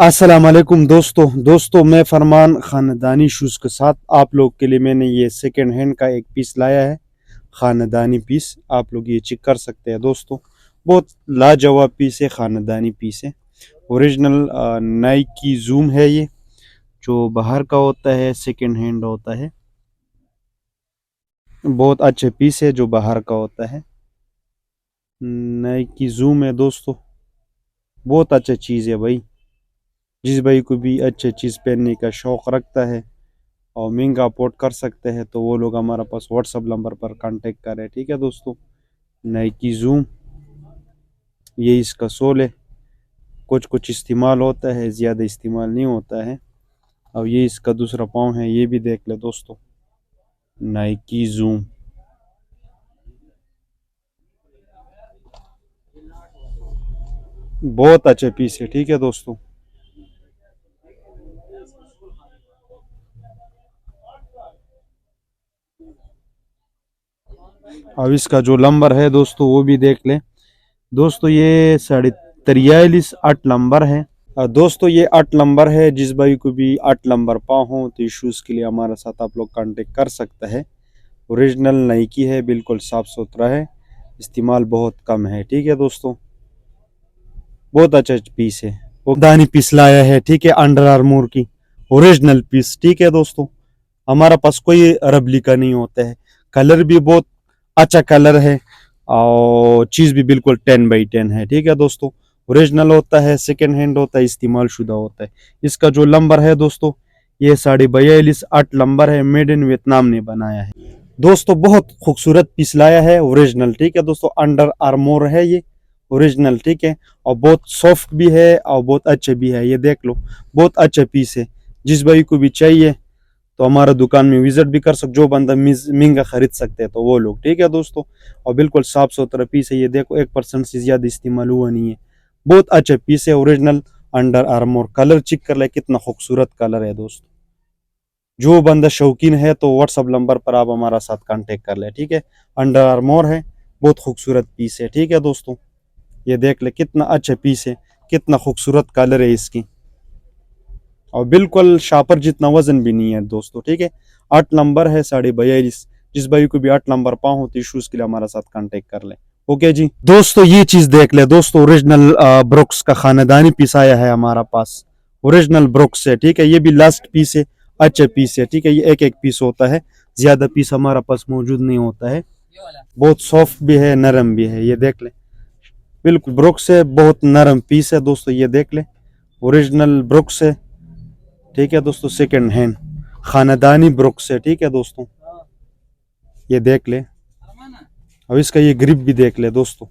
अस्सलाम वालेकुम दोस्तों मैं फरमान ख़ानदानी शूज़ के साथ आप लोग के लिए मैंने ये सेकंड हैंड का एक पीस लाया है। ख़ानदानी पीस आप लोग ये चेक कर सकते हैं दोस्तों, बहुत लाजवाब पीस है, ख़ानदानी पीस है। ओरिजिनल नाइकी जूम है ये, जो बाहर का होता है, सेकंड हैंड होता है। बहुत अच्छे पीस है जो बाहर का होता है। नाइकी जूम है दोस्तों, बहुत अच्छा चीज़ है भाई। जिस भाई को भी अच्छे चीज़ पहनने का शौक़ रखता है और महंगा अफोर्ड कर सकते हैं तो वो लोग हमारे पास व्हाट्सअप नंबर पर कांटेक्ट करें। ठीक है दोस्तों। नाइकी जूम, ये इसका सोल है, कुछ कुछ इस्तेमाल होता है, ज़्यादा इस्तेमाल नहीं होता है। और ये इसका दूसरा पाँव है, ये भी देख ले दोस्तों। नाइकी जूम बहुत अच्छे पीस है। ठीक है दोस्तों। अब इसका जो नंबर है दोस्तों वो भी देख लें दोस्तों, ये 43.8 नंबर है। दोस्तों ये 8 नंबर है। जिस भाई को भी 8 नंबर पाँव हो तो इस शूज़ के लिए हमारे साथ आप लोग कांटेक्ट कर सकते हैं। ओरिजिनल नाइकी है, बिल्कुल साफ़ सुथरा है, इस्तेमाल बहुत कम है। ठीक है दोस्तों, बहुत अच्छा पीस है। वो दानी पीस लाया है, ठीक है, अंडर आर्मोर की ओरिजिनल पीस। ठीक है दोस्तों, हमारा पास कोई रबली का नहीं होता है। कलर भी बहुत अच्छा कलर है और चीज़ भी बिल्कुल 10/10 है। ठीक है दोस्तों, ओरिजिनल होता है, सेकेंड हैंड होता है, इस्तेमाल शुदा होता है। इसका जो नंबर है दोस्तों, ये 42.8 नंबर है, मेड इन वियतनाम ने बनाया है दोस्तों। बहुत खूबसूरत पीस लाया है, ओरिजिनल। ठीक है दोस्तों, अंडर आर्मोर है ये, ओरिजिनल। ठीक है, और बहुत सॉफ्ट भी है और बहुत अच्छे भी है। ये देख लो, बहुत अच्छा पीस है। जिस भाई को भी चाहिए तो हमारा दुकान में विजिट भी कर सकते, जो बंदा महंगा खरीद सकते हैं तो वो लोग। ठीक है दोस्तों, और बिल्कुल साफ सुथरा पीस है। ये देखो, 1% से ज्यादा इस्तेमाल हुआ नहीं है। बहुत अच्छा पीस है, original Under Armour. Colour check कर ले, कितना खूबसूरत कलर है दोस्तों। जो बंदा शौकीन है तो व्हाट्सअप नंबर पर आप हमारा साथ कांटेक्ट कर ले। ठीक है, अंडर आर्मोर है, बहुत खूबसूरत पीस है। ठीक है दोस्तों, ये देख ले कितना अच्छा पीस है, कितना खूबसूरत कलर है इसकी, और बिल्कुल शापर जितना वजन भी नहीं है दोस्तों। ठीक है, 8 नंबर है, 42.5। जिस भाई को भी 8 नंबर पाँव होती है शूज के लिए हमारे साथ कांटेक्ट कर ले। ओके जी दोस्तों, ये चीज देख ले दोस्तों, ओरिजिनल ब्रुक्स का खानदानी पीस आया है हमारा पास, ओरिजिनल ब्रुक्स है। ठीक है, ये भी लास्ट पीस है, अच्छे पीस है। ठीक है, ये एक एक पीस होता है, ज्यादा पीस हमारा पास मौजूद नहीं होता है। बहुत सॉफ्ट भी है, नरम भी है। ये देख ले, बिल्कुल ब्रुक्स है, बहुत नरम पीस है दोस्तों। ये देख ले, ओरिजिनल ब्रुक्स है। ठीक है दोस्तों, सेकंड हैंड खानदानी ब्रुक्स है। ठीक है दोस्तों, ये देख ले। अब इसका ये ग्रिप भी देख ले दोस्तों,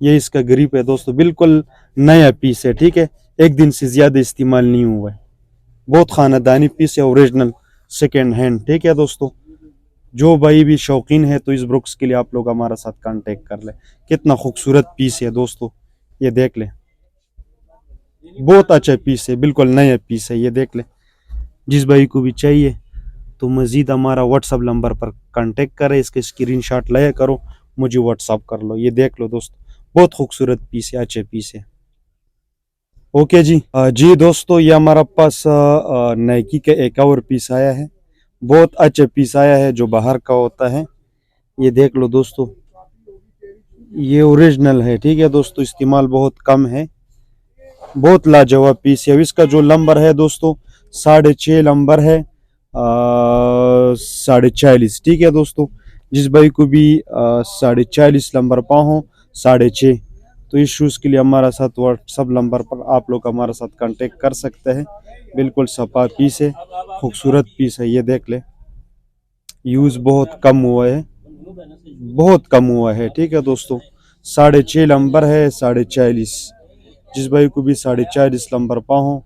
ये इसका ग्रिप है दोस्तों, बिल्कुल नया पीस है। ठीक है, एक दिन से ज्यादा इस्तेमाल नहीं हुआ है। बहुत खानदानी पीस है, ओरिजिनल सेकंड हैंड। ठीक है दोस्तों, जो भाई भी शौकीन है तो इस ब्रुक्स के लिए आप लोग हमारा साथ कांटेक्ट कर ले। कितना खूबसूरत पीस है दोस्तों, ये देख ले, बहुत अच्छा पीस है, बिल्कुल नया पीस है। ये देख ले, जिस भाई को भी चाहिए तो मज़ीद हमारा व्हाट्सअप नंबर पर कांटेक्ट करें, इसके स्क्रीनशॉट लिया करो, मुझे व्हाट्सअप कर लो। ये देख लो दोस्तों, बहुत खूबसूरत पीस है, अच्छे पीस है। ओके जी। जी दोस्तों, ये हमारा पास नाइकी का एक और पीस आया है, बहुत अच्छे पीस आया है जो बाहर का होता है। ये देख लो दोस्तों, ये ओरिजिनल है। ठीक है दोस्तों, इस्तेमाल बहुत कम है, बहुत लाजवाब पीस है। इसका जो नंबर है दोस्तों, 6.5 नंबर है, 40.5। ठीक है दोस्तों, जिस भाई को भी 40.5 नंबर पाहो, 6.5, तो इस शूज़ के लिए हमारा साथ व्हाट्सअप नंबर पर आप लोग हमारे साथ कांटेक्ट कर सकते हैं। बिल्कुल सफा पीस है, खूबसूरत पीस है। ये देख ले, यूज़ बहुत कम हुआ है, बहुत कम हुआ है। ठीक है दोस्तों, 6.5 नंबर है, 40.5। जिस भाई को भी 40.5 नंबर पाहो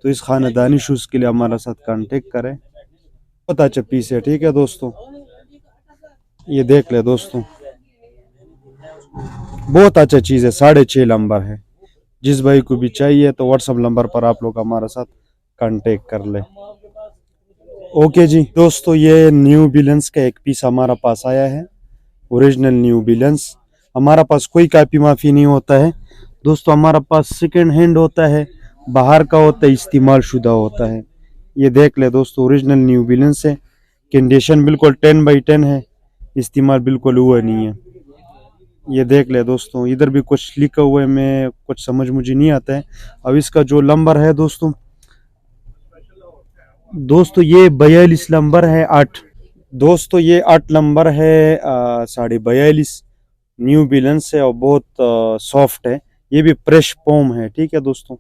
तो इस खानदानी शूज़ के लिए हमारे साथ कांटेक्ट करें। बहुत अच्छा पीस है। ठीक है दोस्तों, ये देख ले दोस्तों, बहुत अच्छा चीज़ है, 6.5 नंबर है। जिस भाई को भी चाहिए तो व्हाट्सअप नंबर पर आप लोग हमारे साथ कांटेक्ट कर ले। ओके जी दोस्तों, ये न्यू बैलेंस का एक पीस हमारा पास आया है, ओरिजिनल न्यू बैलेंस। हमारा पास कोई कापी माफ़ी नहीं होता है, दोस्तों हमारा पास सेकेंड हैंड होता है, बाहर का होता है, इस्तेमाल शुदा होता है। ये देख ले दोस्तों, ओरिजिनल न्यू बैलेंस है, कंडीशन बिल्कुल 10/10 है, इस्तेमाल बिल्कुल हुआ नहीं है। ये देख ले दोस्तों, इधर भी कुछ लिखा हुआ है, मैं कुछ समझ मुझे नहीं आता है। अब इसका जो नंबर है दोस्तों ये 42 नंबर है, 8। दोस्तों ये 8 नंबर है, 42.5 न्यू बैलेंस है और बहुत सॉफ्ट है। ये भी प्रेश पोम है, ठीक है दोस्तों,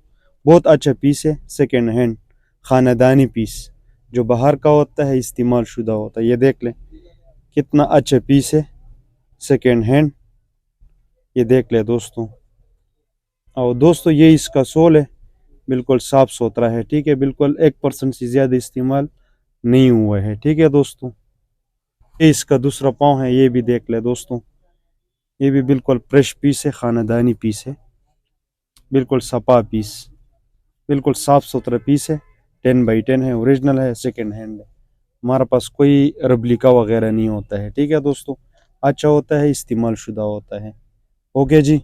बहुत अच्छा पीस है, सेकेंड हैंड खानदानी पीस, जो बाहर का होता है, इस्तेमाल शुदा होता है। ये देख लें कितना अच्छा पीस है, सेकेंड हैंड। ये देख ले दोस्तों, और दोस्तों ये इसका सोल है, बिल्कुल साफ सुथरा है, ठीक है, बिल्कुल 1% से ज़्यादा इस्तेमाल नहीं हुआ है, ठीक है दोस्तों। ये इसका दूसरा पाँव है, ये भी देख ले दोस्तों, ये भी बिल्कुल फ्रेश पीस है, खानदानी पीस है, बिल्कुल सपा पीस, बिल्कुल साफ सुथरा पीस है, 10/10 है, ओरिजिनल है, सेकेंड हैंड है। हमारे पास कोई रेप्लिका वगैरह नहीं होता है, ठीक है दोस्तों, अच्छा होता है, इस्तेमाल शुदा होता है। ओके जी।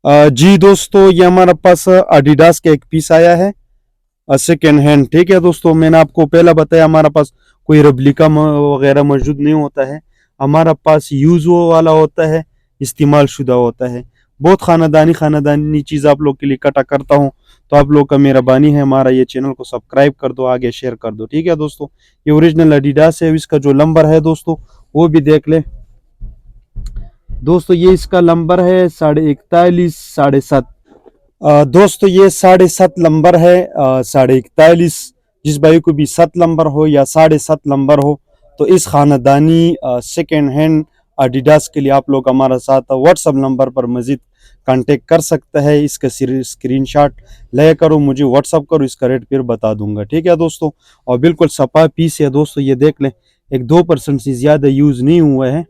जी दोस्तों, ये हमारे पास एडिडास का एक पीस आया है, सेकेंड हैंड, ठीक है दोस्तों। मैंने आपको पहला बताया हमारा पास कोई रेप्लिका वगैरह मौजूद नहीं होता है, हमारा पास यूज वाला होता है, इस्तेमाल शुदा होता है। बहुत खानदानी चीज़ आप लोग के लिए इकट्ठा करता हूँ, तो आप लोग का मेहरबानी है, हमारा ये चैनल को सब्सक्राइब कर दो, आगे शेयर कर दो, ठीक है दोस्तों। ये ओरिजिनल एडिडास है, इसका जो नंबर है दोस्तों वो भी देख ले दोस्तों, ये इसका नंबर है 41.5 7.5। दोस्तों ये 7.5 नंबर है, 41.5। जिस भाई को भी 7 नंबर हो या 7.5 नंबर हो, तो इस खानदानी सेकेंड हैंड एडिडास के लिए आप लोग हमारे साथ व्हाट्सअप नंबर पर मजीद कांटेक्ट कर सकते हैं। इसका स्क्रीनशॉट ले करो, मुझे व्हाट्सअप करो, इसका रेट फिर बता दूंगा, ठीक है दोस्तों। और बिल्कुल सपा पीस है दोस्तों, ये देख लें, एक 2% से ज़्यादा यूज़ नहीं हुआ है।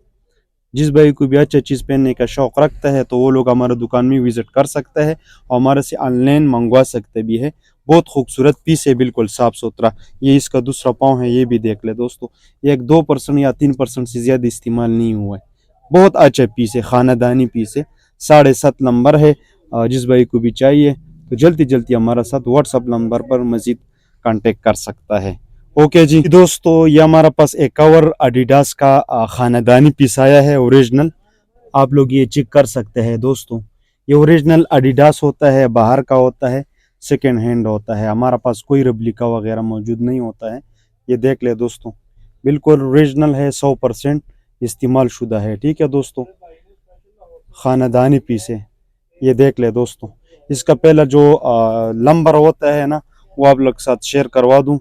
जिस भाई को भी अच्छा चीज़ पहनने का शौक़ रखता है, तो वो लोग हमारे दुकान में विज़िट कर सकते हैं और हमारे से ऑनलाइन मंगवा सकते भी है। बहुत खूबसूरत पीस है, बिल्कुल साफ़ सुथरा। ये इसका दूसरा पाँव है, ये भी देख ले दोस्तों, ये एक 2% या 3% से ज़्यादा इस्तेमाल नहीं हुआ है। बहुत अच्छा पीस है, खानदानी पीस है, 7.5 नंबर है। जिस भाई को भी चाहिए तो जल्दी जल्दी हमारे साथ व्हाट्सअप नंबर पर मज़ीद कांटेक्ट कर सकता है। ओके जी दोस्तों, ये हमारा पास एक और एडिडास का खानदानी पीस आया है, ओरिजिनल। आप लोग ये चेक कर सकते हैं दोस्तों, ये ओरिजिनल एडिडास होता है, बाहर का होता है, सेकेंड हैंड होता है, हमारा पास कोई रेप्लिका वगैरह मौजूद नहीं होता है। ये देख ले दोस्तों, बिल्कुल ओरिजिनल है, 100% इस्तेमाल शुदा है, ठीक है दोस्तों, खानदानी पीस है। ये देख ले दोस्तों, इसका पहला जो नंबर होता है ना, वो आप लोग के साथ शेयर करवा दूं।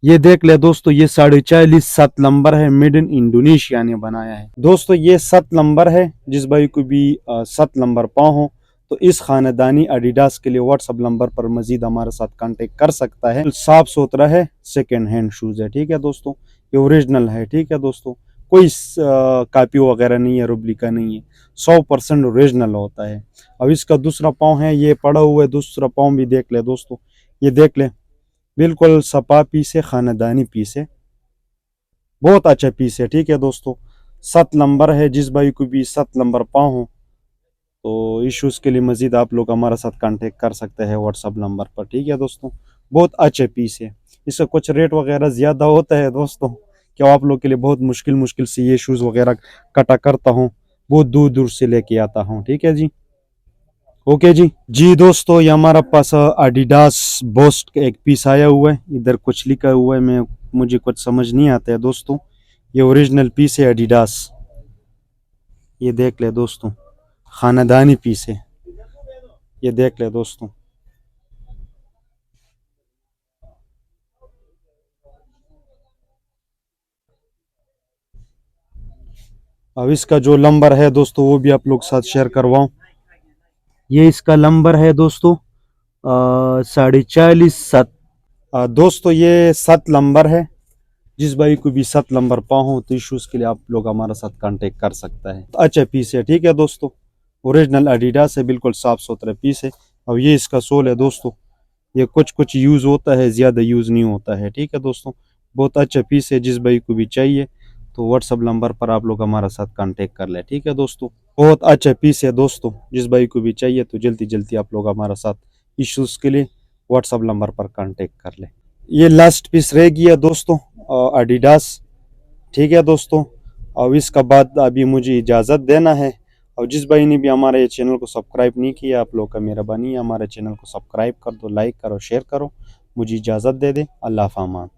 ये देख ले दोस्तों, ये 44.5 7 नंबर है, मेड इन इंडोनेशिया ने बनाया है दोस्तों। ये 7 नंबर है, जिस भाई को भी 7 नंबर पाँव हो, तो इस खानदानी एडिडास के लिए व्हाट्सअप नंबर पर मजीद हमारे साथ कांटेक्ट कर सकता है। साफ सुथरा है, सेकेंड हैंड शूज है, ठीक है दोस्तों, ये ओरिजिनल है, ठीक है दोस्तों, कोई कापी वगैरह नहीं है, रुब्लिका नहीं है, 100% ओरिजिनल होता है। अब इसका दूसरा पाँव है, ये पड़ा हुआ है, दूसरा पाँव भी देख ले दोस्तों, ये देख ले, बिल्कुल सपा पीस है, खानदानी पीस है, बहुत अच्छा पीस है, ठीक है दोस्तों। 7 नंबर है, जिस भाई को भी 7 नंबर पाँव हो, तो इश्यूज़ के लिए मज़ीद आप लोग हमारे साथ कांटेक्ट कर सकते हैं व्हाट्सअप नंबर पर, ठीक है दोस्तों। बहुत अच्छे पीस है, इसका कुछ रेट वगैरह ज़्यादा होता है दोस्तों, क्या आप लोग के लिए बहुत मुश्किल से ये शूज़ वगैरह कटा करता हूँ, बहुत दूर दूर से लेके आता हूँ, ठीक है जी। ओके जी दोस्तों, ये हमारा पास एडिडास बोस्ट का एक पीस आया हुआ है, इधर कुछ लिखा हुआ है, मुझे कुछ समझ नहीं आता है दोस्तों। ये ओरिजिनल पीस है एडिडास, ये देख ले दोस्तों, खानदानी पीस है, ये देख ले दोस्तों। अब इसका जो नंबर है दोस्तों वो भी आप लोग साथ शेयर करवाऊं। ये इसका नंबर है दोस्तों 44.5 7। दोस्तों ये 7 नंबर है, जिस भाई को भी 7 नंबर पाओ तो इशूज़ के लिए आप लोग हमारे साथ कांटेक्ट कर सकता है। अच्छा पीस है, ठीक है दोस्तों, ओरिजिनल एडिडास है, बिल्कुल साफ सुथरा पीस है। और ये इसका सोल है दोस्तों, ये कुछ यूज़ होता है, ज़्यादा यूज़ नहीं होता है, ठीक है दोस्तों, बहुत अच्छा पीस है। जिस भाई को भी चाहिए तो व्हाट्सअप नंबर पर आप लोग हमारे साथ कांटेक्ट कर ले। ठीक है दोस्तों, बहुत अच्छा पीस है दोस्तों, जिस भाई को भी चाहिए तो जल्दी जल्दी आप लोग हमारे साथ इश्यूज के लिए व्हाट्सअप नंबर पर कांटेक्ट कर ले। ये लास्ट पीस रह गया दोस्तों, एडिडास। ठीक है दोस्तों, अब इसका बाद अभी मुझे इजाज़त देना है। और जिस भाई ने भी हमारे चैनल को सब्सक्राइब नहीं किया, आप लोग का मेहरबानी है, हमारे चैनल को सब्सक्राइब कर दो, लाइक करो, शेयर करो। मुझे इजाज़त दे दे। अल्लाह फ़ामान।